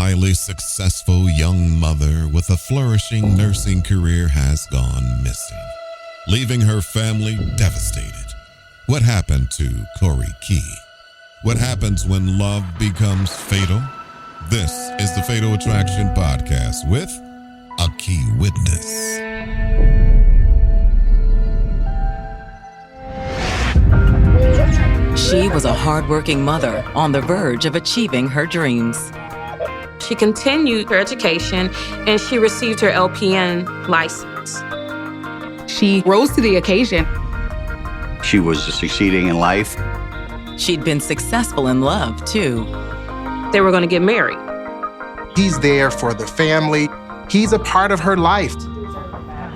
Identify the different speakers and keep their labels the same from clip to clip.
Speaker 1: highly successful young mother with a flourishing nursing career has gone missing, leaving her family devastated. What happened to Corey Key? What happens when love becomes fatal? This is the Fatal Attraction Podcast with a key witness.
Speaker 2: She was a hardworking mother on the verge of achieving her dreams.
Speaker 3: She continued her education and she received her LPN license.
Speaker 4: She rose to the occasion.
Speaker 5: She was succeeding in life.
Speaker 2: She'd been successful in love, too.
Speaker 3: They were going to get married.
Speaker 6: He's there for the family. He's a part of her life.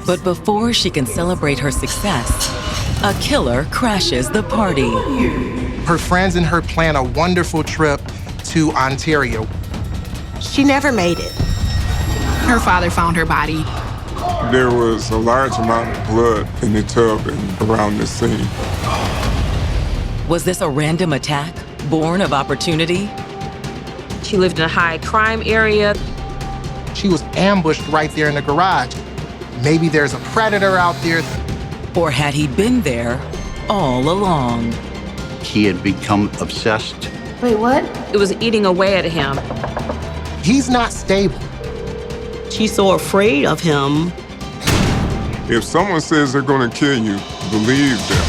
Speaker 2: But before she can celebrate her success, a killer crashes the party.
Speaker 6: Her friends and her plan a wonderful trip to Ontario.
Speaker 7: She never made it.
Speaker 4: Her father found her body.
Speaker 8: There was a large amount of blood in the tub and around the scene.
Speaker 2: Was this a random attack, born of opportunity?
Speaker 3: She lived in a high crime area.
Speaker 6: She was ambushed right there in the garage. Maybe there's a predator out there.
Speaker 2: Or had he been there all along?
Speaker 5: He had become obsessed.
Speaker 7: Wait, what?
Speaker 3: It was eating away at him.
Speaker 6: He's not stable.
Speaker 7: She's so afraid of him.
Speaker 8: If someone says they're going to kill you, believe them.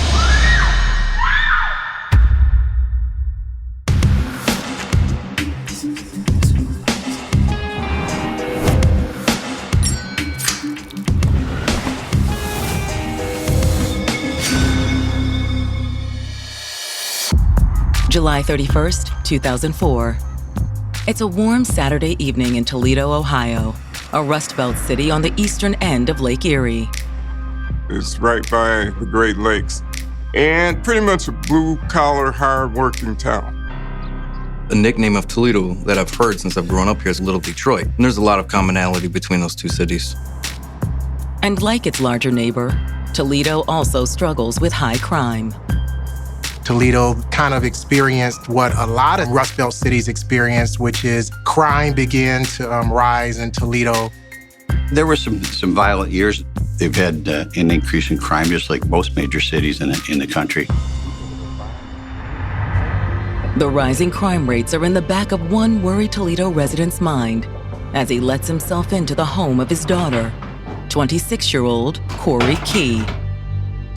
Speaker 2: July 31st, 2004. It's a warm Saturday evening in Toledo, Ohio, a Rust Belt city on the eastern end of Lake Erie.
Speaker 8: It's right by the Great Lakes and pretty much a blue-collar, hard-working town.
Speaker 9: The nickname of Toledo that I've heard since I've grown up here is Little Detroit. And there's a lot of commonality between those two cities.
Speaker 2: And like its larger neighbor, Toledo also struggles with high crime.
Speaker 6: Toledo kind of experienced what a lot of Rust Belt cities experienced, which is crime began to rise in Toledo.
Speaker 5: There were some violent years. They've had an increase in crime, just like most major cities in the country.
Speaker 2: The rising crime rates are in the back of one worried Toledo resident's mind as he lets himself into the home of his daughter, 26-year-old Corey Key.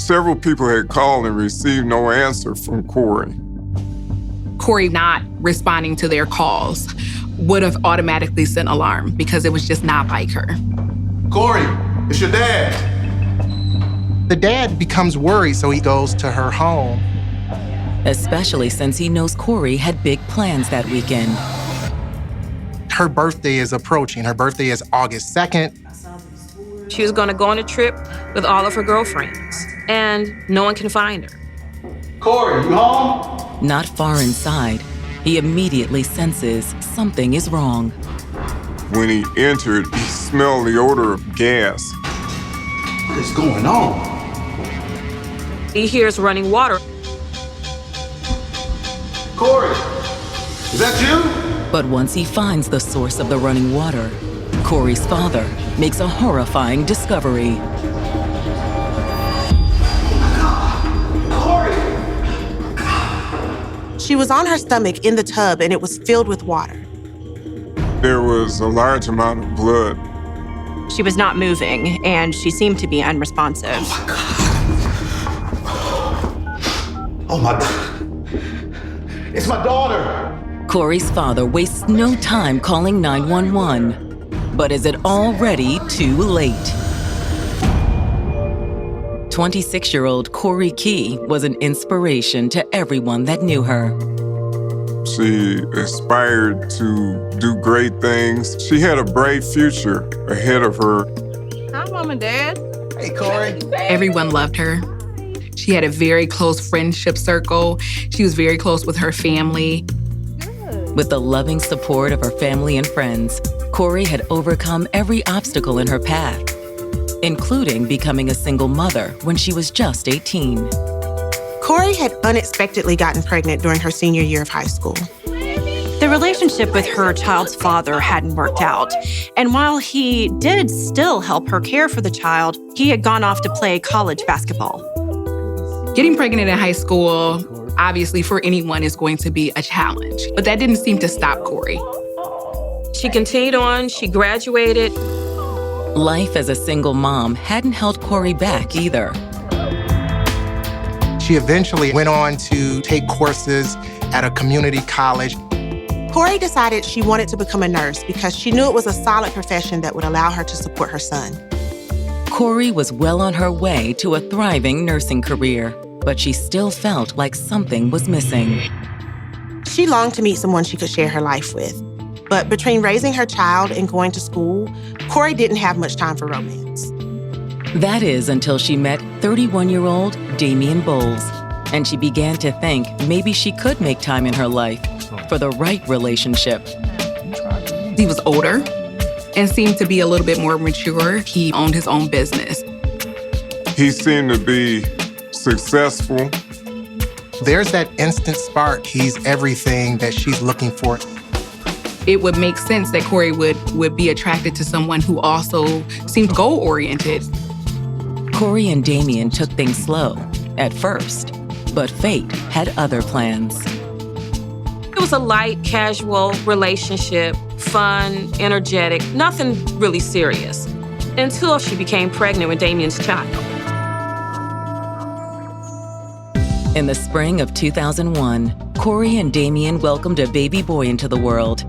Speaker 8: Several people had called and received no answer from Corey.
Speaker 4: Corey not responding to their calls would have automatically sent alarm because it was just not like her.
Speaker 10: Corey, it's your dad.
Speaker 6: The dad becomes worried, so he goes to her home.
Speaker 2: Especially since he knows Corey had big plans that weekend.
Speaker 6: Her birthday is approaching. Her birthday is August 2nd.
Speaker 3: She was going to go on a trip with all of her girlfriends, and no one can find her.
Speaker 10: Corey, you home?
Speaker 2: Not far inside, he immediately senses something is wrong.
Speaker 8: When he entered, he smelled the odor of gas.
Speaker 10: What is going on?
Speaker 3: He hears running water.
Speaker 10: Corey, is that you?
Speaker 2: But once he finds the source of the running water, Corey's father makes a horrifying discovery.
Speaker 7: She was on her stomach in the tub and it was filled with water.
Speaker 8: There was a large amount of blood.
Speaker 11: She was not moving and she seemed to be unresponsive.
Speaker 10: Oh my God. It's my daughter.
Speaker 2: Corey's father wastes no time calling 911. But is it already too late? 26-year-old Corey Key was an inspiration to everyone that knew her.
Speaker 8: She aspired to do great things. She had a bright future ahead of her.
Speaker 7: Hi, Mom and Dad.
Speaker 10: Hey, Corey.
Speaker 4: Everyone loved her. She had a very close friendship circle. She was very close with her family.
Speaker 2: With the loving support of her family and friends, Corey had overcome every obstacle in her path, including becoming a single mother when she was just 18.
Speaker 7: Corey had unexpectedly gotten pregnant during her senior year of high school.
Speaker 11: The relationship with her child's father hadn't worked out. And while he did still help her care for the child, he had gone off to play college basketball.
Speaker 4: Getting pregnant in high school, obviously for anyone, is going to be a challenge. But that didn't seem to stop Corey.
Speaker 3: She continued on, she graduated.
Speaker 2: Life as a single mom hadn't held Corey back either.
Speaker 6: She eventually went on to take courses at a community college.
Speaker 7: Corey decided she wanted to become a nurse because she knew it was a solid profession that would allow her to support her son.
Speaker 2: Corey was well on her way to a thriving nursing career, but she still felt like something was missing.
Speaker 7: She longed to meet someone she could share her life with. But between raising her child and going to school, Corey didn't have much time for romance.
Speaker 2: That is until she met 31-year-old Damian Bowles, and she began to think maybe she could make time in her life for the right relationship.
Speaker 4: He was older and seemed to be a little bit more mature. He owned his own business.
Speaker 8: He seemed to be successful.
Speaker 6: There's that instant spark. He's everything that she's looking for.
Speaker 4: It would make sense that Corey would be attracted to someone who also seemed goal-oriented.
Speaker 2: Corey and Damian took things slow at first, but fate had other plans.
Speaker 3: It was a light, casual relationship, fun, energetic, nothing really serious, until she became pregnant with Damian's child.
Speaker 2: In the spring of 2001, Corey and Damian welcomed a baby boy into the world,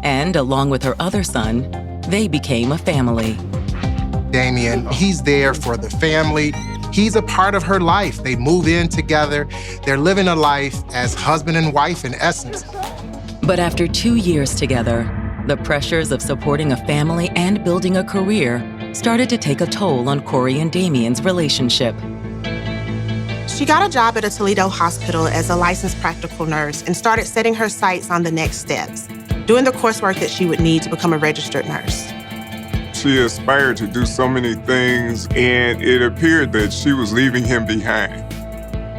Speaker 2: and along with her other son, they became a family.
Speaker 6: Damian, he's there for the family. He's a part of her life. They move in together. They're living a life as husband and wife in essence.
Speaker 2: But after 2 years together, the pressures of supporting a family and building a career started to take a toll on Corey and Damian's relationship.
Speaker 7: She got a job at a Toledo hospital as a licensed practical nurse and started setting her sights on the next steps, doing the coursework that she would need to become a registered nurse.
Speaker 8: She aspired to do so many things, and it appeared that she was leaving him behind.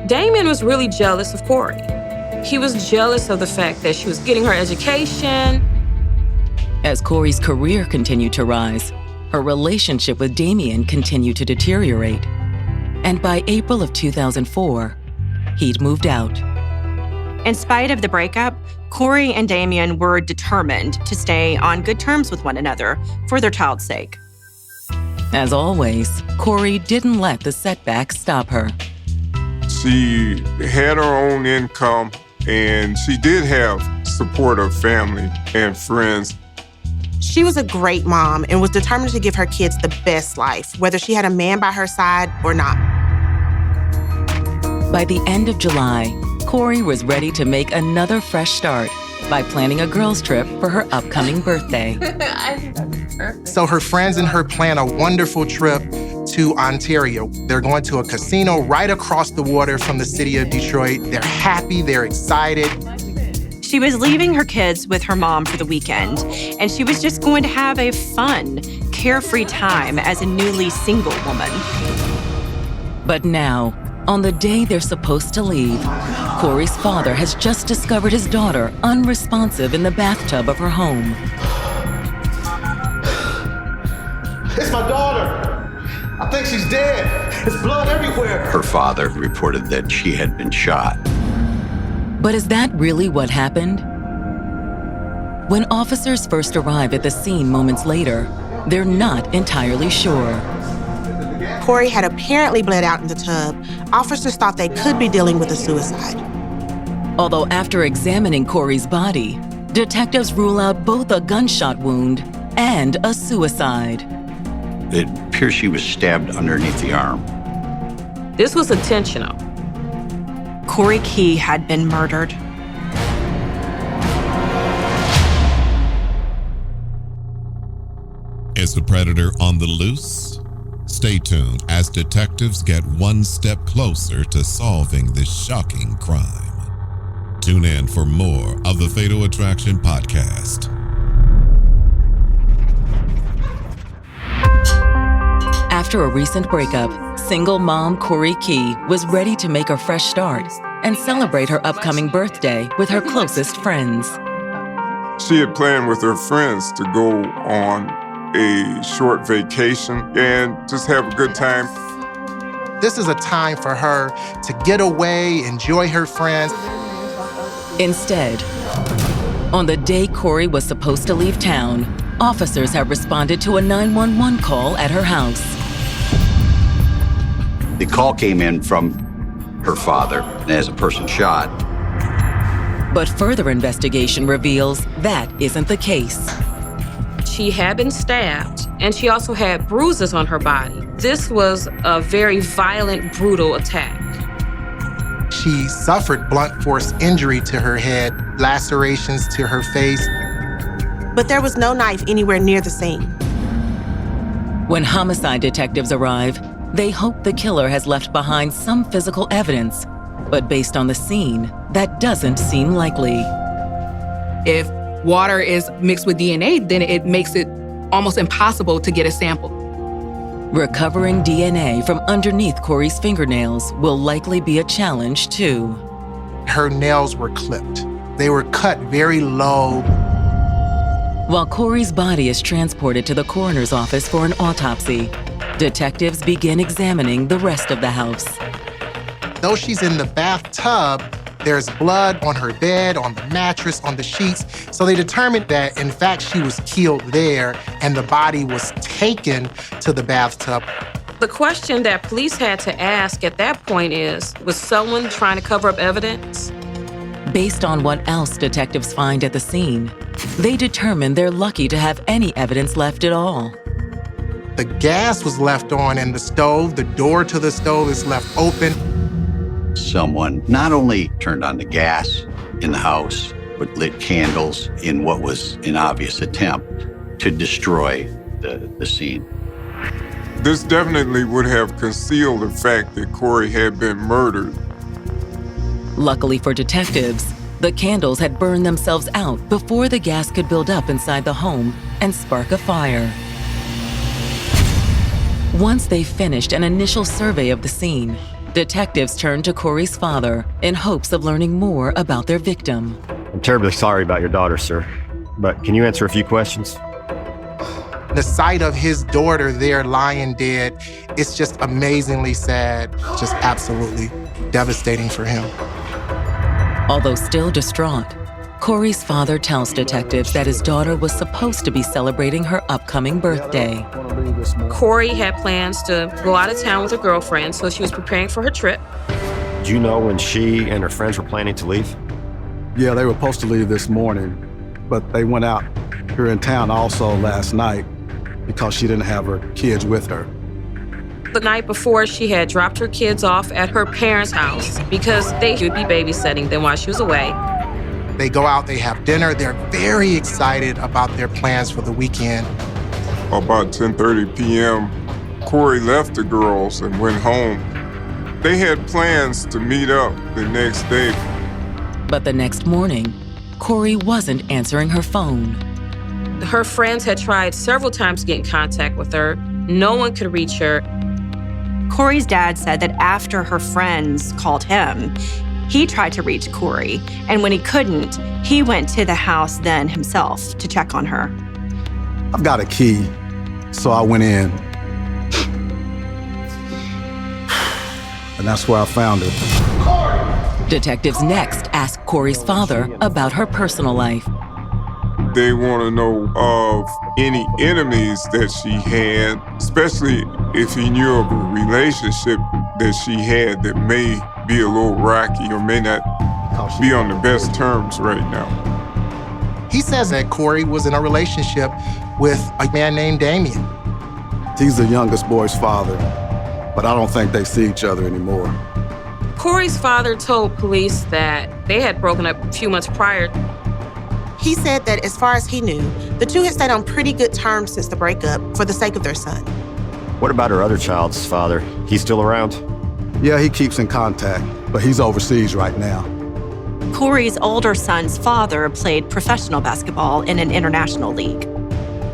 Speaker 3: Damian was really jealous of Corey. He was jealous of the fact that she was getting her education.
Speaker 2: As Corey's career continued to rise, her relationship with Damian continued to deteriorate. And by April of 2004, he'd moved out.
Speaker 11: In spite of the breakup, Corey and Damian were determined to stay on good terms with one another for their child's sake.
Speaker 2: As always, Corey didn't let the setbacks stop her.
Speaker 8: She had her own income, and she did have support of family and friends.
Speaker 7: She was a great mom and was determined to give her kids the best life, whether she had a man by her side or not.
Speaker 2: By the end of July, Corey was ready to make another fresh start by planning a girls' trip for her upcoming birthday.
Speaker 6: So her friends and her plan a wonderful trip to Ontario. They're going to a casino right across the water from the city of Detroit. They're happy, they're excited.
Speaker 11: She was leaving her kids with her mom for the weekend, and she was just going to have a fun, carefree time as a newly single woman.
Speaker 2: But now, on the day they're supposed to leave, Corey's father has just discovered his daughter unresponsive in the bathtub of her home.
Speaker 10: It's my daughter. I think she's dead. There's blood everywhere.
Speaker 5: Her father reported that she had been shot.
Speaker 2: But is that really what happened? When officers first arrive at the scene moments later, they're not entirely sure.
Speaker 7: Corey had apparently bled out in the tub. Officers thought they could be dealing with a suicide.
Speaker 2: Although after examining Corey's body, detectives rule out both a gunshot wound and a suicide.
Speaker 5: It appears she was stabbed underneath the arm.
Speaker 3: This was intentional.
Speaker 11: Corey Key had been murdered.
Speaker 1: Is the predator on the loose? Stay tuned as detectives get one step closer to solving this shocking crime. Tune in for more of the Fatal Attraction podcast.
Speaker 2: After a recent breakup, single mom Corey Key was ready to make a fresh start and celebrate her upcoming birthday with her closest friends.
Speaker 8: She had planned with her friends to go on a short vacation and just have a good time.
Speaker 6: This is a time for her to get away, enjoy her friends.
Speaker 2: Instead, on the day Corey was supposed to leave town, officers have responded to a 911 call at her house.
Speaker 5: The call came in from her father as a person shot.
Speaker 2: But further investigation reveals that isn't the case.
Speaker 3: She had been stabbed, and she also had bruises on her body. This was a very violent, brutal attack.
Speaker 6: She suffered blunt force injury to her head, lacerations to her face.
Speaker 7: But there was no knife anywhere near the scene.
Speaker 2: When homicide detectives arrive, they hope the killer has left behind some physical evidence. But based on the scene, that doesn't seem likely.
Speaker 4: If water is mixed with DNA, then it makes it almost impossible to get a sample.
Speaker 2: Recovering DNA from underneath Corey's fingernails will likely be a challenge, too.
Speaker 6: Her nails were clipped. They were cut very low.
Speaker 2: While Corey's body is transported to the coroner's office for an autopsy, detectives begin examining the rest of the house.
Speaker 6: Though she's in the bathtub, there's blood on her bed, on the mattress, on the sheets. So they determined that, in fact, she was killed there and the body was taken to the bathtub.
Speaker 3: The question that police had to ask at that point is, was someone trying to cover up evidence?
Speaker 2: Based on what else detectives find at the scene, they determine they're lucky to have any evidence left at all.
Speaker 6: The gas was left on in the stove. The door to the stove is left open.
Speaker 5: Someone not only turned on the gas in the house, but lit candles in what was an obvious attempt to destroy the scene.
Speaker 8: This definitely would have concealed the fact that Corey had been murdered.
Speaker 2: Luckily for detectives, the candles had burned themselves out before the gas could build up inside the home and spark a fire. Once they finished an initial survey of the scene, detectives turned to Corey's father in hopes of learning more about their victim.
Speaker 12: I'm terribly sorry about your daughter, sir, but can you answer a few questions?
Speaker 6: The sight of his daughter there lying dead, it's just amazingly sad, just absolutely devastating for him.
Speaker 2: Although still distraught, Corey's father tells detectives that his daughter was supposed to be celebrating her upcoming birthday.
Speaker 3: Corey had plans to go out of town with her girlfriend, so she was preparing for her trip.
Speaker 12: Do you know when she and her friends were planning to leave?
Speaker 13: Yeah, they were supposed to leave this morning, but they went out here in town also last night because she didn't have her kids with her.
Speaker 3: The night before, she had dropped her kids off at her parents' house because they would be babysitting them while she was away.
Speaker 6: They go out, they have dinner. They're very excited about their plans for the weekend.
Speaker 8: About 10:30 p.m., Corey left the girls and went home. They had plans to meet up the next day.
Speaker 2: But the next morning, Corey wasn't answering her phone.
Speaker 3: Her friends had tried several times to get in contact with her. No one could reach her.
Speaker 11: Corey's dad said that after her friends called him, he tried to reach Corey, and when he couldn't, he went to the house then himself to check on her.
Speaker 13: I've got a key, so I went in. And that's where I found her.
Speaker 2: Detectives next ask Corey's father about her personal life.
Speaker 8: They want to know of any enemies that she had, especially if he knew of a relationship that she had that may be a little rocky or may not be on the best terms right now.
Speaker 6: He says that Corey was in a relationship with a man named Damien.
Speaker 13: He's the youngest boy's father, but I don't think they see each other anymore.
Speaker 3: Corey's father told police that they had broken up a few months prior.
Speaker 7: He said that as far as he knew, the two had stayed on pretty good terms since the breakup for the sake of their son.
Speaker 12: What about her other child's father? He's still around?
Speaker 13: Yeah, he keeps in contact, but he's overseas right now.
Speaker 11: Corey's older son's father played professional basketball in an international league.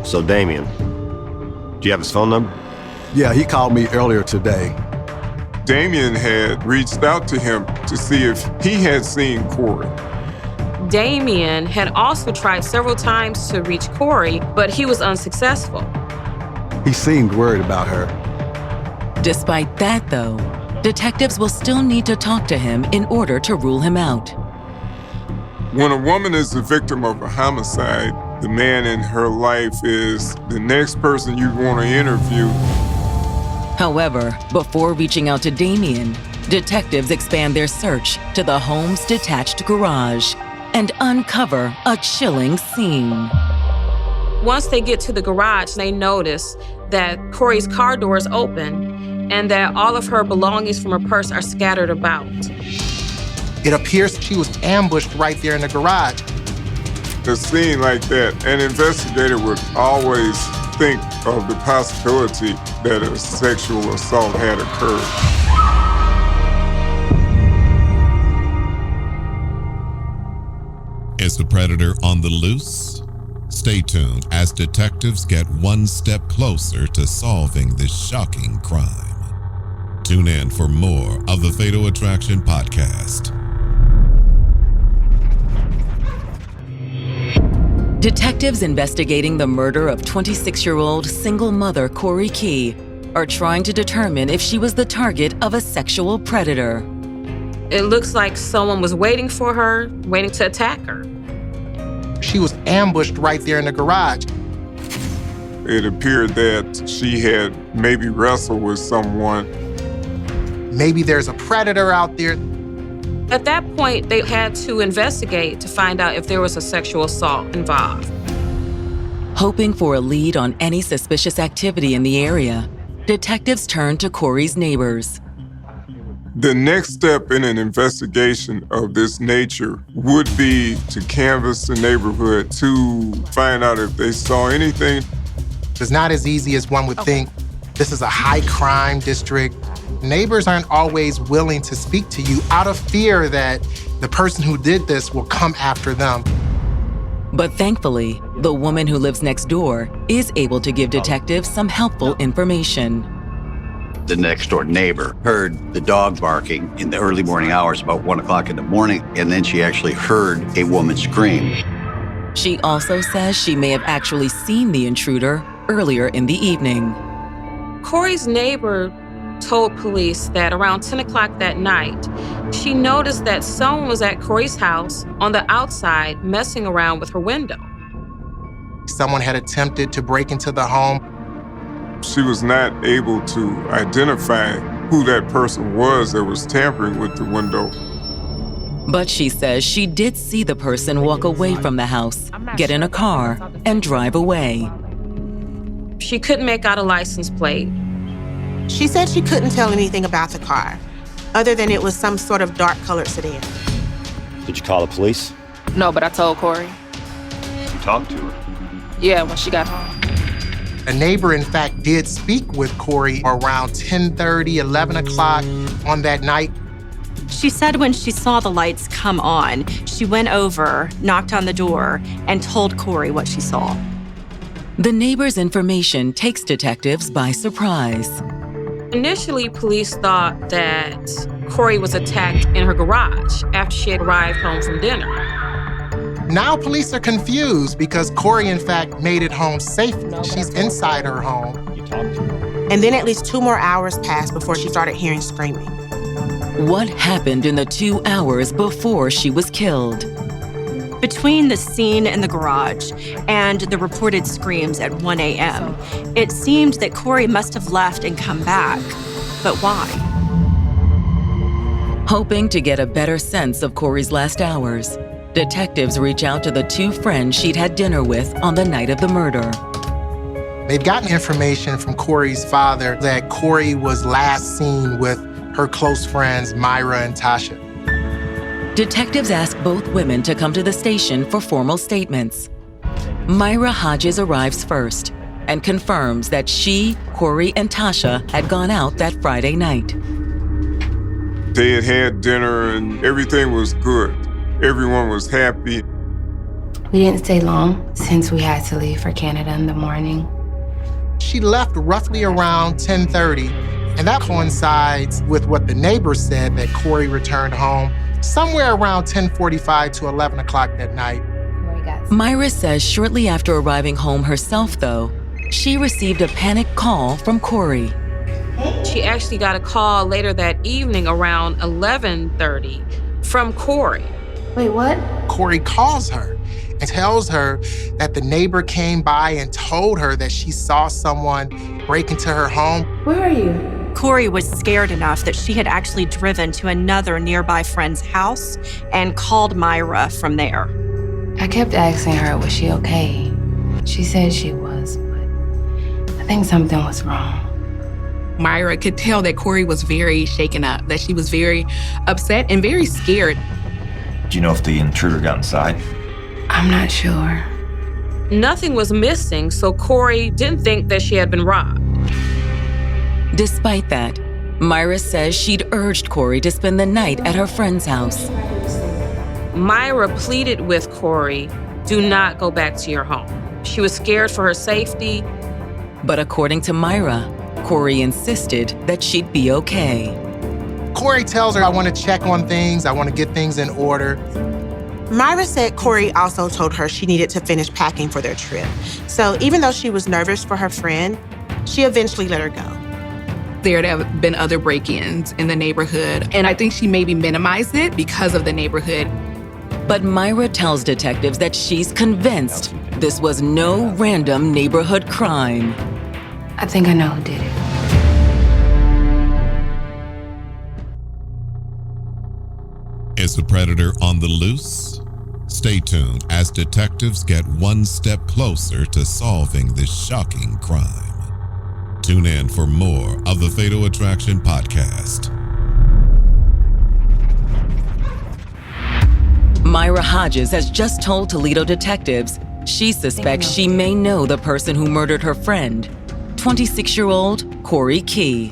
Speaker 12: So Damien, do you have his phone number?
Speaker 13: Yeah, he called me earlier today.
Speaker 8: Damien had reached out to him to see if he had seen Corey.
Speaker 3: Damien had also tried several times to reach Corey, but he was unsuccessful.
Speaker 13: He seemed worried about her.
Speaker 2: Despite that, though, detectives will still need to talk to him in order to rule him out.
Speaker 8: When a woman is the victim of a homicide, the man in her life is the next person you want to interview.
Speaker 2: However, before reaching out to Damien, detectives expand their search to the home's detached garage and uncover a chilling scene.
Speaker 3: Once they get to the garage, they notice that Corey's car door is open and that all of her belongings from her purse are scattered about.
Speaker 6: It appears she was ambushed right there in the garage.
Speaker 8: A scene like that, an investigator would always think of the possibility that a sexual assault had occurred.
Speaker 1: Is the predator on the loose? Stay tuned as detectives get one step closer to solving this shocking crime. Tune in for more of the Fatal Attraction podcast.
Speaker 2: Detectives investigating the murder of 26-year-old single mother Corey Key are trying to determine if she was the target of a sexual predator.
Speaker 3: It looks like someone was waiting for her, waiting to attack her.
Speaker 6: She was ambushed right there in the garage.
Speaker 8: It appeared that she had maybe wrestled with someone.
Speaker 6: Maybe there's a predator out there.
Speaker 3: At that point, they had to investigate to find out if there was a sexual assault involved.
Speaker 2: Hoping for a lead on any suspicious activity in the area, detectives turned to Corey's neighbors.
Speaker 8: The next step in an investigation of this nature would be to canvass the neighborhood to find out if they saw anything.
Speaker 6: It's not as easy as one would think. This is a high crime district. Neighbors aren't always willing to speak to you out of fear that the person who did this will come after them.
Speaker 2: But thankfully, the woman who lives next door is able to give detectives some helpful information.
Speaker 5: The next door neighbor heard the dog barking in the early morning hours, about 1 o'clock in the morning, and then she actually heard a woman scream.
Speaker 2: She also says she may have actually seen the intruder earlier in the evening.
Speaker 3: Corey's neighbor told police that around 10 o'clock that night, she noticed that someone was at Corey's house on the outside messing around with her window.
Speaker 6: Someone had attempted to break into the home.
Speaker 8: She was not able to identify who that person was that was tampering with the window.
Speaker 2: But she says she did see the person walk away from the house, get in a car, and drive away.
Speaker 3: She couldn't make out a license plate.
Speaker 7: She said she couldn't tell anything about the car, other than it was some sort of dark-colored sedan.
Speaker 12: Did you call the police?
Speaker 14: No, but I told Corey.
Speaker 12: You talked to her?
Speaker 14: Yeah, when she got home.
Speaker 6: A neighbor, in fact, did speak with Corey around 10:30, 11 o'clock on that night.
Speaker 11: She said when she saw the lights come on, she went over, knocked on the door, and told Corey what she saw.
Speaker 2: The neighbor's information takes detectives by surprise.
Speaker 3: Initially, police thought that Corey was attacked in her garage after she had arrived home from dinner.
Speaker 6: Now police are confused because Corey, in fact, made it home safely. She's inside her home.
Speaker 12: You talked to her?
Speaker 7: And then at least 2 more hours passed before she started hearing screaming.
Speaker 2: What happened in the 2 hours before she was killed?
Speaker 11: Between the scene in the garage and the reported screams at 1 a.m., it seemed that Corey must have left and come back. But why?
Speaker 2: Hoping to get a better sense of Corey's last hours, detectives reach out to the 2 friends she'd had dinner with on the night of the murder.
Speaker 6: They've gotten information from Corey's father that Corey was last seen with her close friends, Myra and Tasha.
Speaker 2: Detectives ask both women to come to the station for formal statements. Myra Hodges arrives first and confirms that she, Corey, and Tasha had gone out that Friday night.
Speaker 8: They had had dinner and everything was good. Everyone was happy.
Speaker 15: We didn't stay long since we had to leave for Canada in the morning.
Speaker 6: She left roughly around 10:30, and that coincides with what the neighbor said, that Corey returned home somewhere around 10:45 to 11 o'clock that night.
Speaker 2: Myra says shortly after arriving home herself, though, she received a panic call from Corey.
Speaker 3: She actually got a call later that evening around 11:30 from Corey.
Speaker 15: Wait, what?
Speaker 6: Corey calls her and tells her that the neighbor came by and told her that she saw someone break into her home.
Speaker 15: Where are you?
Speaker 11: Corey was scared enough that she had actually driven to another nearby friend's house and called Myra from there.
Speaker 15: I kept asking her, was she okay? She said she was, but I think something was wrong.
Speaker 4: Myra could tell that Corey was very shaken up, that she was very upset and very scared.
Speaker 16: Do you know if the intruder got inside?
Speaker 15: I'm not sure.
Speaker 3: Nothing was missing, so Corey didn't think that she had been robbed.
Speaker 2: Despite that, Myra says she'd urged Corey to spend the night at her friend's house.
Speaker 3: Myra pleaded with Corey, do not go back to your home. She was scared for her safety.
Speaker 2: But according to Myra, Corey insisted that she'd be okay.
Speaker 6: Corey tells her, I want to check on things, I want to get things in order.
Speaker 7: Myra said Corey also told her she needed to finish packing for their trip. So even though she was nervous for her friend, she eventually let her go.
Speaker 4: There have been other break-ins in the neighborhood, and I think she maybe minimized it because of the neighborhood.
Speaker 2: But Myra tells detectives that she's convinced this was no random neighborhood crime.
Speaker 15: I think I know who did it.
Speaker 1: Is the predator on the loose? Stay tuned as detectives get one step closer to solving this shocking crime. Tune in for more of the Fatal Attraction podcast.
Speaker 2: Myra Hodges has just told Toledo detectives she suspects she may know the person who murdered her friend, 26-year-old Corey Key.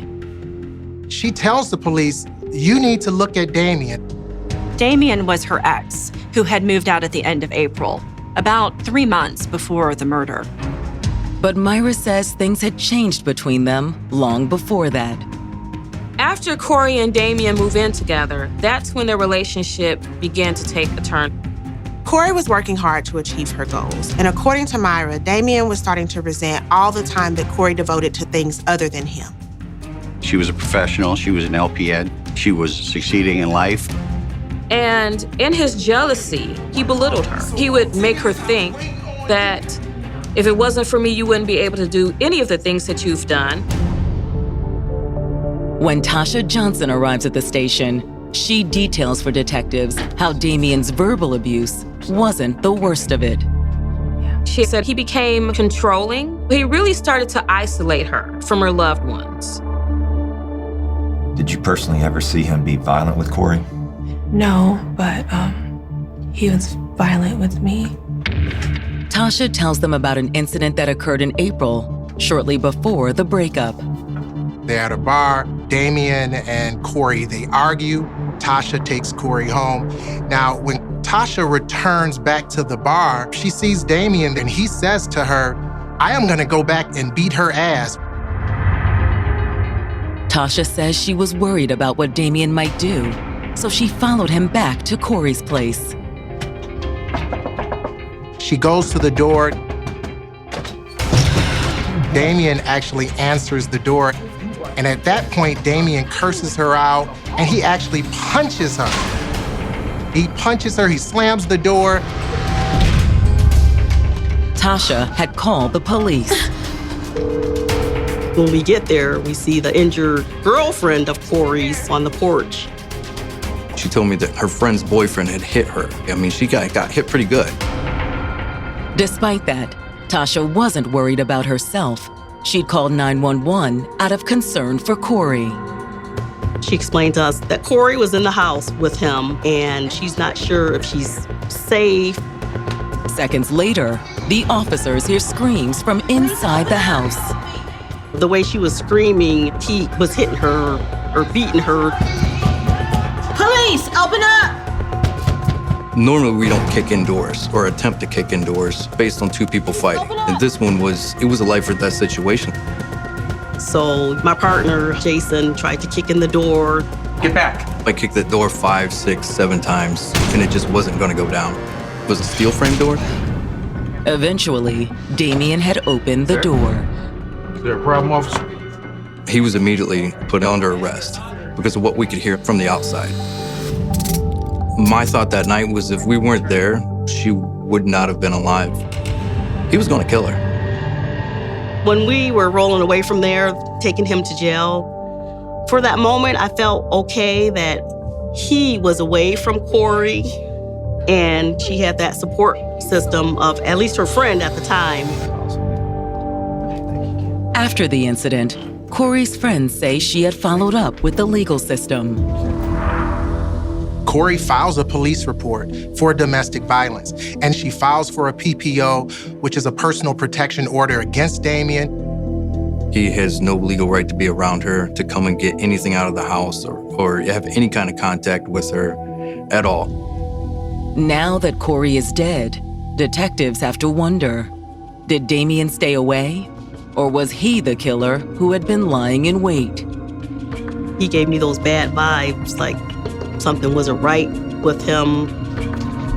Speaker 6: She tells the police, you need to look at Damien.
Speaker 11: Damien was her ex, who had moved out at the end of April, about 3 months before the murder.
Speaker 2: But Myra says things had changed between them long before that.
Speaker 3: After Corey and Damien move in together, that's when their relationship began to take a turn.
Speaker 7: Corey was working hard to achieve her goals. And according to Myra, Damien was starting to resent all the time that Corey devoted to things other than him.
Speaker 5: She was a professional. She was an LPN. She was succeeding in life.
Speaker 3: And in his jealousy, he belittled her. He would make her think that if it wasn't for me, you wouldn't be able to do any of the things that you've done.
Speaker 2: When Tasha Johnson arrives at the station, she details for detectives how Damien's verbal abuse wasn't the worst of it.
Speaker 3: She said he became controlling. He really started to isolate her from her loved ones.
Speaker 16: Did you personally ever see him be violent with Corey?
Speaker 15: No, but he was violent with me.
Speaker 2: Tasha tells them about an incident that occurred in April, shortly before the breakup.
Speaker 6: They're at a bar. Damien and Corey, they argue. Tasha takes Corey home. Now, when Tasha returns back to the bar, she sees Damien and he says to her, I am gonna go back and beat her ass.
Speaker 2: Tasha says she was worried about what Damien might do, so she followed him back to Corey's place.
Speaker 6: She goes to the door. Damien actually answers the door. And at that point, Damien curses her out and he actually punches her. He punches her, he slams the door.
Speaker 2: Tasha had called the police.
Speaker 17: When we get there, we see the injured girlfriend of Corey's on the porch.
Speaker 9: She told me that her friend's boyfriend had hit her. I mean, she got hit pretty good.
Speaker 2: Despite that, Tasha wasn't worried about herself. She'd called 911 out of concern for Corey.
Speaker 17: She explained to us that Corey was in the house with him and she's not sure if she's safe.
Speaker 2: Seconds later, the officers hear screams from inside the house.
Speaker 17: The way she was screaming, he was hitting her or beating her.
Speaker 18: Police, open up!
Speaker 9: Normally, we don't kick indoors or attempt to kick indoors based on two people fighting. And this one was a life or death situation.
Speaker 17: So my partner, Jason, tried to kick in the door.
Speaker 9: Get back. I kicked the door 5, 6, 7 times, and it just wasn't going to go down. It was a steel frame door.
Speaker 2: Eventually, Damien had opened the door.
Speaker 10: Is there a problem, officer?
Speaker 9: He was immediately put under arrest because of what we could hear from the outside. My thought that night was if we weren't there, she would not have been alive. He was going to kill her.
Speaker 17: When we were rolling away from there, taking him to jail, for that moment, I felt okay that he was away from Corey and she had that support system of at least her friend at the time.
Speaker 2: After the incident, Corey's friends say she had followed up with the legal system.
Speaker 6: Corey files a police report for domestic violence, and she files for a PPO, which is a personal protection order against Damien.
Speaker 9: He has no legal right to be around her, to come and get anything out of the house or have any kind of contact with her at all.
Speaker 2: Now that Corey is dead, detectives have to wonder, did Damien stay away? Or was he the killer who had been lying in wait?
Speaker 17: He gave me those bad vibes, like something wasn't right with him.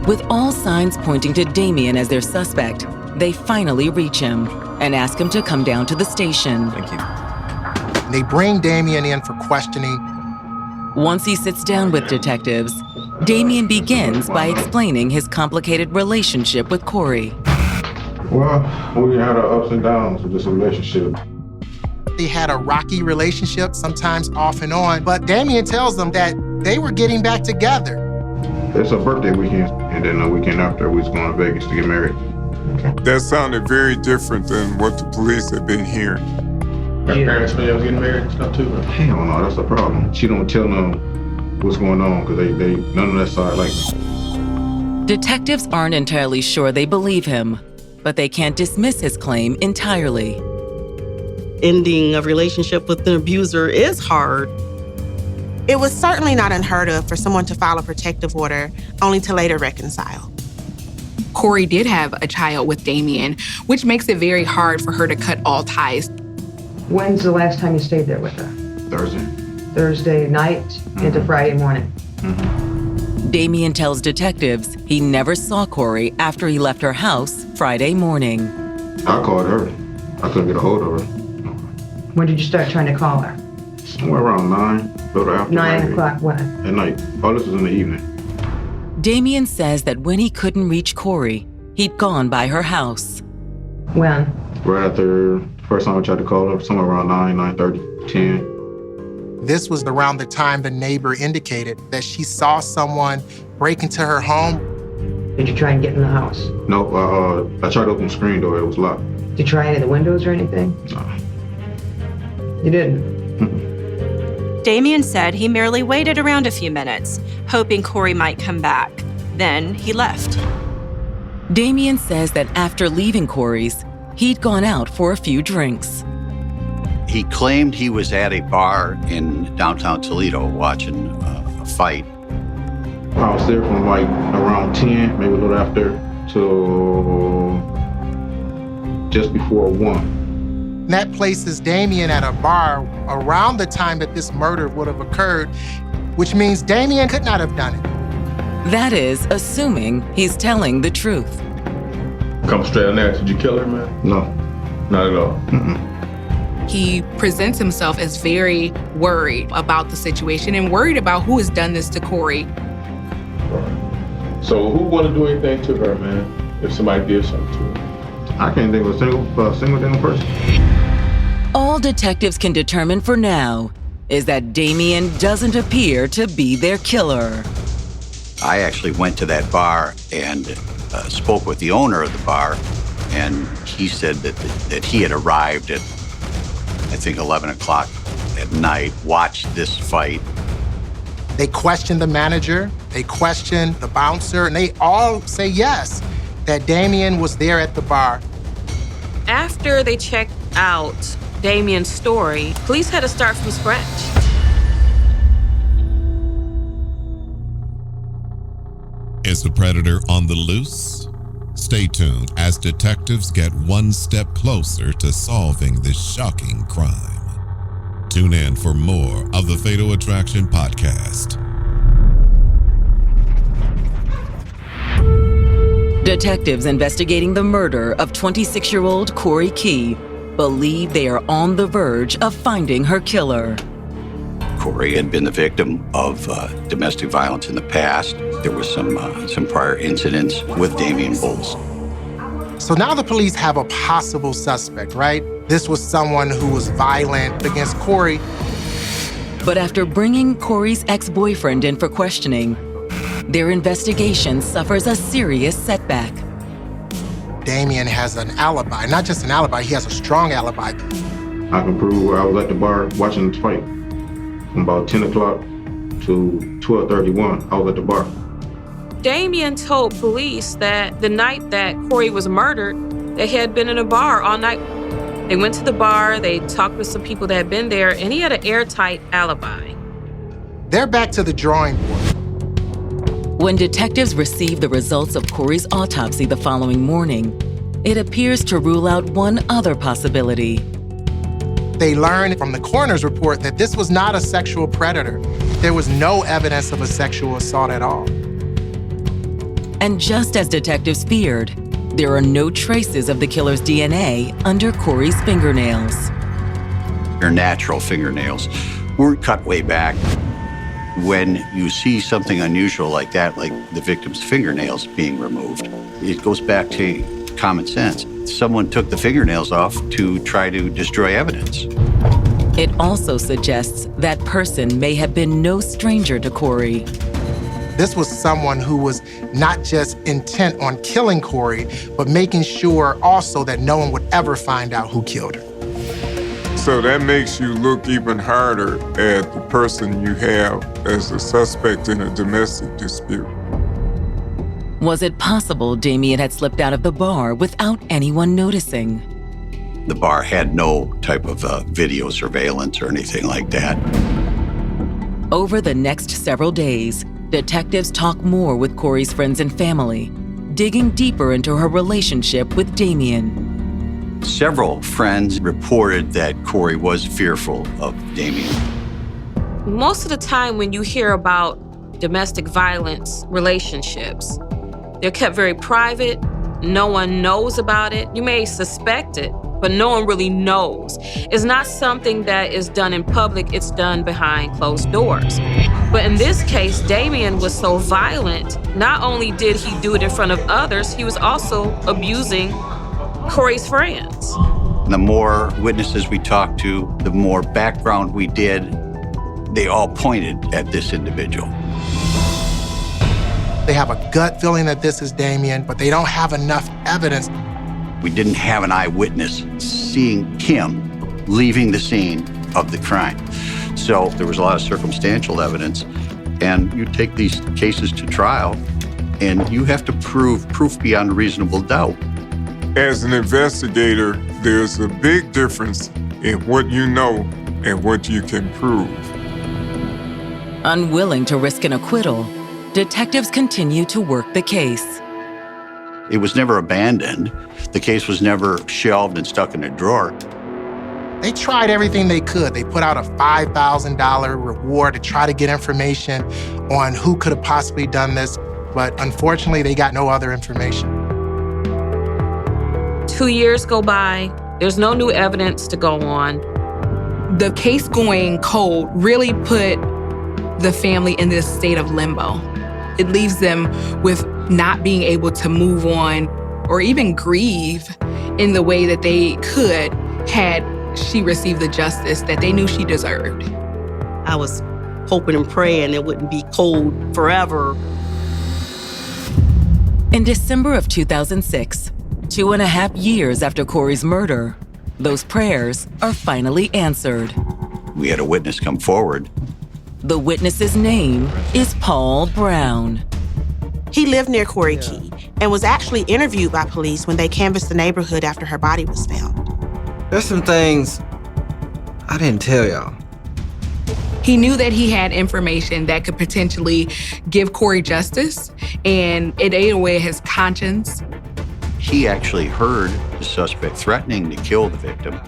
Speaker 2: With all signs pointing to Damien as their suspect, they finally reach him and ask him to come down to the station.
Speaker 9: Thank you.
Speaker 6: They bring Damien in for questioning.
Speaker 2: Once he sits down with detectives, Damien begins by explaining his complicated relationship with Corey.
Speaker 19: Well, we had our ups and downs with this relationship.
Speaker 6: They had a rocky relationship, sometimes off and on, but Damien tells them that they were getting back together.
Speaker 19: It's a birthday weekend, and then the weekend after, we was going to Vegas to get married.
Speaker 8: That sounded very different than what the police had been hearing.
Speaker 10: Her parents knew they was getting married and stuff too, right?
Speaker 19: Hell no, that's the problem. She don't tell them what's going on, because they none of that side like me.
Speaker 2: Detectives aren't entirely sure they believe him, but they can't dismiss his claim entirely.
Speaker 17: Ending a relationship with an abuser is hard.
Speaker 7: It was certainly not unheard of for someone to file a protective order, only to later reconcile.
Speaker 4: Corey did have a child with Damien, which makes it very hard for her to cut all ties.
Speaker 20: When's the last time you stayed there with her?
Speaker 19: Thursday.
Speaker 20: Thursday night into Friday morning.
Speaker 2: Damien tells detectives he never saw Corey after he left her house Friday morning.
Speaker 19: I called her. I couldn't get a hold of her.
Speaker 20: When did you start trying to call her?
Speaker 19: Somewhere around 9, little after
Speaker 20: 9 o'clock when?
Speaker 19: At night. Oh, this was in the evening.
Speaker 2: Damien says that when he couldn't reach Corey, he'd gone by her house.
Speaker 20: When?
Speaker 19: Right after first time I tried to call her, somewhere around 9:30, 10.
Speaker 6: This was around the time the neighbor indicated that she saw someone break into her home.
Speaker 20: Did you try and get in the house?
Speaker 19: Nope, I tried to open the screen door, it was locked.
Speaker 20: Did you try any of the windows or anything?
Speaker 19: No.
Speaker 20: You didn't?
Speaker 11: Damien said he merely waited around a few minutes, hoping Corey might come back. Then he left.
Speaker 2: Damien says that after leaving Corey's, he'd gone out for a few drinks.
Speaker 5: He claimed he was at a bar in downtown Toledo watching a fight.
Speaker 19: I was there from like around 10, maybe a little after, till just before 1.
Speaker 6: That places Damien at a bar around the time that this murder would have occurred, which means Damien could not have done it.
Speaker 2: That is, assuming he's telling the truth.
Speaker 10: Come straight on there. Did you kill her, man?
Speaker 19: No.
Speaker 10: Not at all?
Speaker 4: He presents himself as very worried about the situation and worried about who has done this to Corey.
Speaker 10: So who want to do anything to her, man, if somebody did something to her?
Speaker 19: I can't think of a single damn person.
Speaker 2: All detectives can determine for now is that Damien doesn't appear to be their killer.
Speaker 5: I actually went to that bar and spoke with the owner of the bar, and he said that he had arrived at, I think, 11 o'clock at night, watched this fight.
Speaker 6: They questioned the manager, they questioned the bouncer, and they all say yes, that Damien was there at the bar.
Speaker 3: After they checked out Damien's story, police had to start from scratch.
Speaker 1: Is the predator on the loose? Stay tuned as detectives get one step closer to solving this shocking crime. Tune in for more of the Fatal Attraction podcast.
Speaker 2: Detectives investigating the murder of 26-year-old Corey Key believe they are on the verge of finding her killer.
Speaker 5: Corey had been the victim of domestic violence in the past. There was some prior incidents with Damian Bowles.
Speaker 6: So now the police have a possible suspect, right? This was someone who was violent against Corey.
Speaker 2: But after bringing Corey's ex-boyfriend in for questioning, their investigation suffers a serious setback.
Speaker 6: Damian has an alibi, not just an alibi, he has a strong alibi.
Speaker 19: I can prove I was at the bar watching the fight from about 10 o'clock to 12:31. I was at the bar.
Speaker 3: Damian told police that the night that Corey was murdered, they had been in a bar all night. They went to the bar, they talked with some people that had been there, and he had an airtight alibi.
Speaker 6: They're back to the drawing board.
Speaker 2: When detectives received the results of Corey's autopsy the following morning, it appears to rule out one other possibility.
Speaker 6: They learned from the coroner's report that this was not a sexual predator. There was no evidence of a sexual assault at all.
Speaker 2: And just as detectives feared, there are no traces of the killer's DNA under Corey's fingernails.
Speaker 5: Your natural fingernails weren't cut way back. When you see something unusual like that, like the victim's fingernails being removed, it goes back to common sense. Someone took the fingernails off to try to destroy evidence.
Speaker 2: It also suggests that person may have been no stranger to Corey.
Speaker 6: This was someone who was not just intent on killing Corey, but making sure also that no one would ever find out who killed her.
Speaker 8: So that makes you look even harder at the person you have as a suspect in a domestic dispute.
Speaker 2: Was it possible Damian had slipped out of the bar without anyone noticing?
Speaker 5: The bar had no type of video surveillance or anything like that.
Speaker 2: Over the next several days, detectives talk more with Corey's friends and family, digging deeper into her relationship with Damian.
Speaker 5: Several friends reported that Corey was fearful of Damian.
Speaker 3: Most of the time when you hear about domestic violence relationships, they're kept very private. No one knows about it. You may suspect it, but no one really knows. It's not something that is done in public, it's done behind closed doors. But in this case, Damian was so violent, not only did he do it in front of others, he was also abusing Corey's friends.
Speaker 5: The more witnesses we talked to, the more background we did, they all pointed at this individual.
Speaker 6: They have a gut feeling that this is Damian, but they don't have enough evidence.
Speaker 5: We didn't have an eyewitness seeing him leaving the scene of the crime. So there was a lot of circumstantial evidence, and you take these cases to trial, and you have to prove proof beyond a reasonable doubt.
Speaker 8: As an investigator, there's a big difference in what you know and what you can prove.
Speaker 2: Unwilling to risk an acquittal, detectives continue to work the case.
Speaker 5: It was never abandoned. The case was never shelved and stuck in a drawer.
Speaker 6: They tried everything they could. They put out a $5,000 reward to try to get information on who could have possibly done this, but unfortunately, they got no other information.
Speaker 3: 2 years go by, there's no new evidence to go on.
Speaker 4: The case going cold really put the family in this state of limbo. It leaves them with not being able to move on or even grieve in the way that they could had she received the justice that they knew she deserved.
Speaker 17: I was hoping and praying it wouldn't be cold forever.
Speaker 2: In December of 2006, 2.5 years after Corey's murder, those prayers are finally answered.
Speaker 5: We had a witness come forward.
Speaker 2: The witness's name is Paul Brown.
Speaker 7: He lived near Corey Key and was actually interviewed by police when they canvassed the neighborhood after her body was found.
Speaker 21: There's some things I didn't tell y'all.
Speaker 4: He knew that he had information that could potentially give Corey justice, and it ate away his conscience.
Speaker 5: He actually heard the suspect threatening to kill the victim.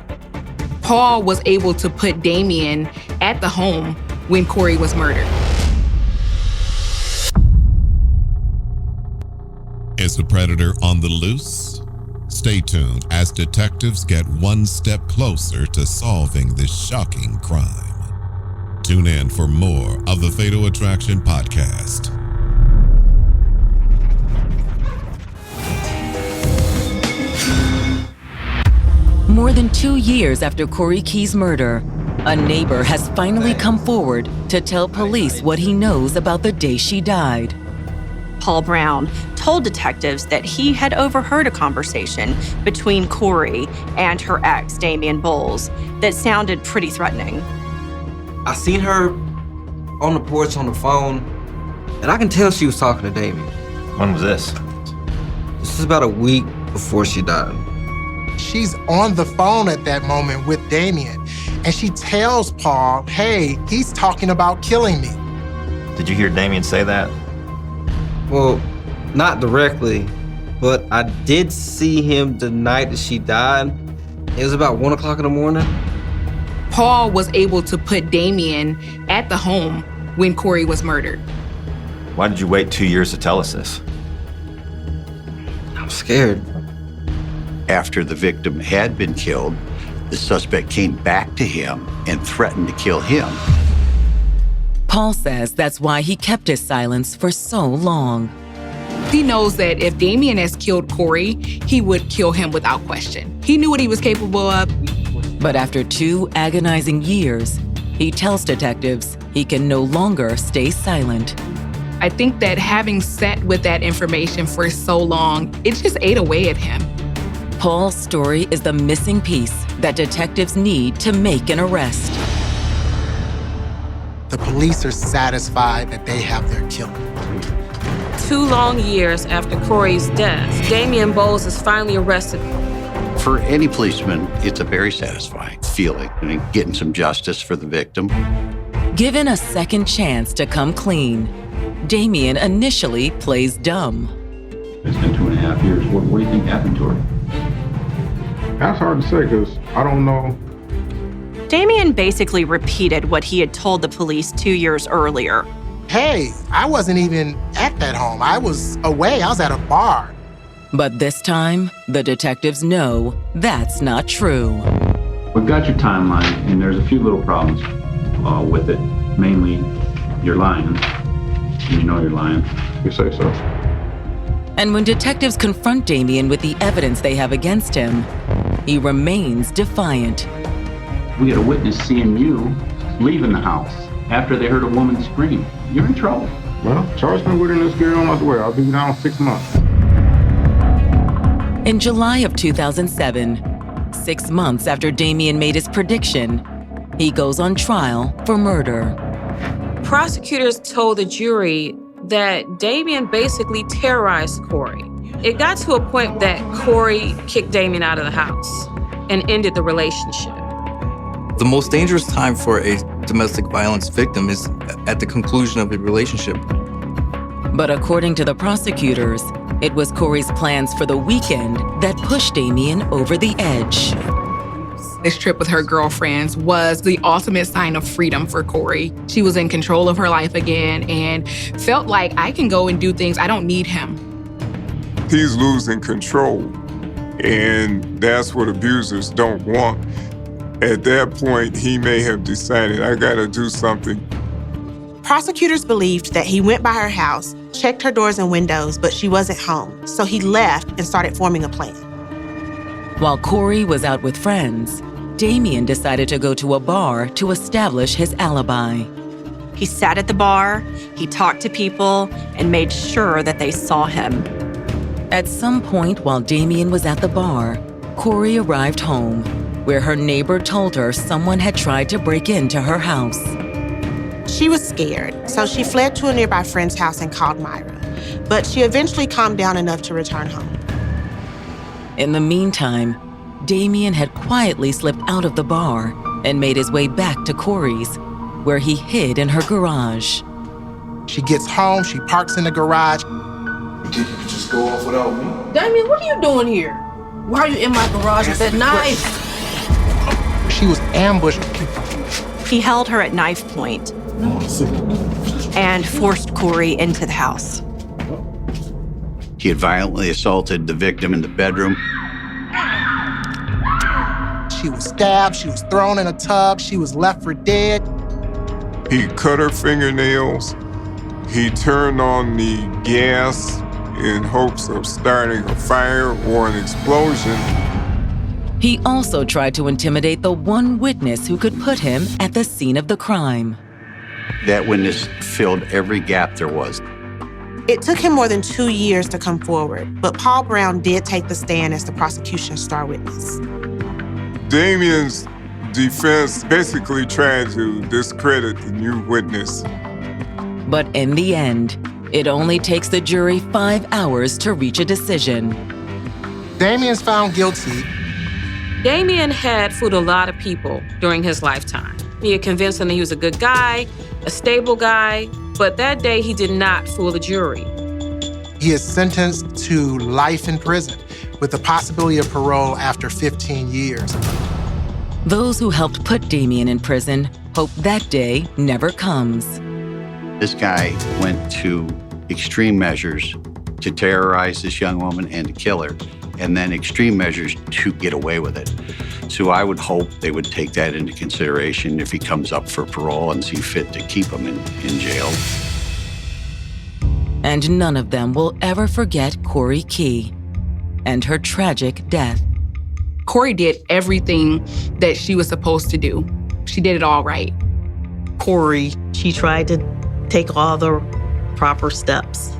Speaker 4: Paul was able to put Damien at the home when Corey was murdered.
Speaker 1: Is the predator on the loose? Stay tuned as detectives get one step closer to solving this shocking crime. Tune in for more of the Fatal Attraction podcast.
Speaker 2: More than 2 years after Corey Key's murder, a neighbor has finally come forward to tell police what he knows about the day she died.
Speaker 11: Paul Brown told detectives that he had overheard a conversation between Corey and her ex, Damien Bowles, that sounded pretty threatening.
Speaker 21: I seen her on the porch on the phone, and I can tell she was talking to Damien.
Speaker 16: When was this?
Speaker 21: This is about a week before she died.
Speaker 6: She's on the phone at that moment with Damien, and she tells Paul, hey, he's talking about killing me.
Speaker 16: Did you hear Damien say that?
Speaker 21: Well, not directly, but I did see him the night that she died. It was about 1 o'clock in the morning.
Speaker 4: Paul was able to put Damien at the home when Corey was murdered.
Speaker 16: Why did you wait 2 years to tell us this?
Speaker 21: I'm scared.
Speaker 5: After the victim had been killed, the suspect came back to him and threatened to kill him.
Speaker 2: Paul says that's why he kept his silence for so long.
Speaker 4: He knows that if Damien has killed Corey, he would kill him without question. He knew what he was capable of.
Speaker 2: But after 2 agonizing years, he tells detectives he can no longer stay silent.
Speaker 4: I think that having sat with that information for so long, it just ate away at him.
Speaker 2: Paul's story is the missing piece that detectives need to make an arrest.
Speaker 6: The police are satisfied that they have their killer.
Speaker 3: 2 long years after Corey's death, Damien Bowles is finally arrested.
Speaker 5: For any policeman, it's a very satisfying feeling, and getting some justice for the victim.
Speaker 2: Given a second chance to come clean, Damien initially plays dumb.
Speaker 19: It's been 2.5 years. What do you think happened to her? That's hard to say because I don't know.
Speaker 11: Damien basically repeated what he had told the police 2 years earlier.
Speaker 6: Hey, I wasn't even at that home. I was away. I was at a bar.
Speaker 2: But this time, the detectives know that's not true.
Speaker 19: We've got your timeline, and there's a few little problems with it. Mainly, you're lying. You know you're lying. You say so.
Speaker 2: And when detectives confront Damien with the evidence they have against him, he remains defiant.
Speaker 19: We had a witness seeing you leaving the house after they heard a woman scream. You're in trouble. Well, charge me with this girl on the way. I'll be down 6 months.
Speaker 2: In July of 2007, 6 months after Damien made his prediction, he goes on trial for murder.
Speaker 3: Prosecutors told the jury that Damien basically terrorized Corey. It got to a point that Corey kicked Damien out of the house and ended the relationship.
Speaker 9: The most dangerous time for a domestic violence victim is at the conclusion of a relationship.
Speaker 2: But according to the prosecutors, it was Corey's plans for the weekend that pushed Damien over the edge.
Speaker 4: This trip with her girlfriends was the ultimate sign of freedom for Corey. She was in control of her life again and felt like I can go and do things. I don't need him.
Speaker 8: He's losing control, and that's what abusers don't want. At that point, he may have decided, I gotta do something.
Speaker 7: Prosecutors believed that he went by her house, checked her doors and windows, but she wasn't home. So he left and started forming a plan.
Speaker 2: While Corey was out with friends, Damien decided to go to a bar to establish his alibi.
Speaker 11: He sat at the bar, he talked to people, and made sure that they saw him.
Speaker 2: At some point while Damien was at the bar, Corey arrived home, where her neighbor told her someone had tried to break into her house.
Speaker 7: She was scared, so she fled to a nearby friend's house and called Myra. But she eventually calmed down enough to return home.
Speaker 2: In the meantime, Damien had quietly slipped out of the bar and made his way back to Corey's, where he hid in her garage.
Speaker 6: She gets home, she parks in the garage.
Speaker 10: You think you could just go off without me?
Speaker 18: Damien, what are you doing here? Why are you in my garage with that knife?
Speaker 6: She was ambushed.
Speaker 11: He held her at knife point and forced Corey into the house.
Speaker 5: He had violently assaulted the victim in the bedroom.
Speaker 6: She was stabbed, she was thrown in a tub, she was left for dead.
Speaker 8: He cut her fingernails. He turned on the gas in hopes of starting a fire or an explosion.
Speaker 2: He also tried to intimidate the one witness who could put him at the scene of the crime.
Speaker 5: That witness filled every gap there was.
Speaker 7: It took him more than 2 years to come forward, but Paul Brown did take the stand as the prosecution's star witness.
Speaker 8: Damien's defense basically tried to discredit the new witness.
Speaker 2: But in the end, it only takes the jury 5 hours to reach a decision.
Speaker 6: Damien's found guilty.
Speaker 3: Damien had fooled a lot of people during his lifetime. He had convinced them that he was a good guy, a stable guy, but that day he did not fool the jury.
Speaker 6: He is sentenced to life in prison with the possibility of parole after 15 years.
Speaker 2: Those who helped put Damien in prison hope that day never comes.
Speaker 5: This guy went to extreme measures to terrorize this young woman and to kill her, and then extreme measures to get away with it. So I would hope they would take that into consideration if he comes up for parole and see fit to keep him in jail.
Speaker 2: And none of them will ever forget Corey Key and her tragic death.
Speaker 4: Corey did everything that she was supposed to do. She did it all right.
Speaker 17: Corey, she tried to take all the proper steps.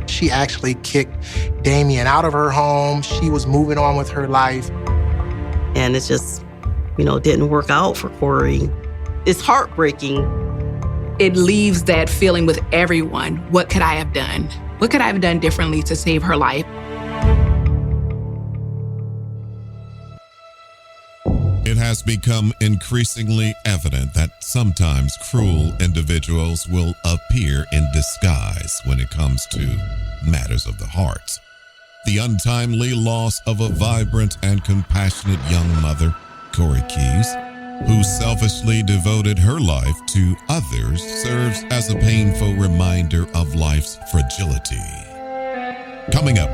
Speaker 6: She actually kicked Damien out of her home. She was moving on with her life.
Speaker 17: And it just, didn't work out for Corey. It's heartbreaking.
Speaker 4: It leaves that feeling with everyone. What could I have done? What could I have done differently to save her life?
Speaker 1: It has become increasingly evident that sometimes cruel individuals will appear in disguise when it comes to matters of the heart. The untimely loss of a vibrant and compassionate young mother, Corey Keyes, who selfishly devoted her life to others, serves as a painful reminder of life's fragility. Coming up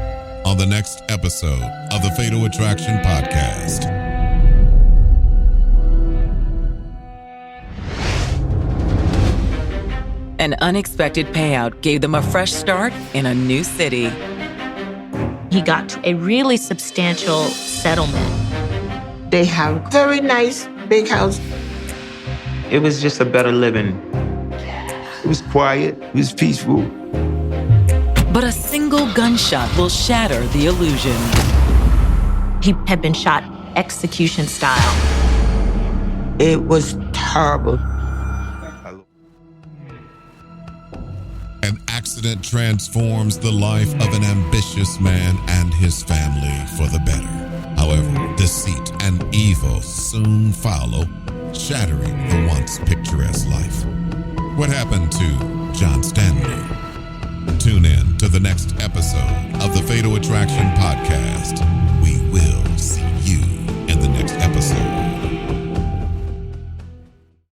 Speaker 1: on the next episode of the Fatal Attraction Podcast.
Speaker 2: An unexpected payout gave them a fresh start in a new city.
Speaker 18: He got a really substantial settlement.
Speaker 13: They have very nice big house.
Speaker 22: It was just a better living. It was quiet, it was peaceful.
Speaker 2: But a single gunshot will shatter the illusion.
Speaker 18: He had been shot execution style.
Speaker 13: It was terrible.
Speaker 1: An accident transforms the life of an ambitious man and his family for the better. However, deceit and evil soon follow, shattering the once picturesque life. What happened to John Stanley? Tune in to the next episode of the Fatal Attraction Podcast. We will see you.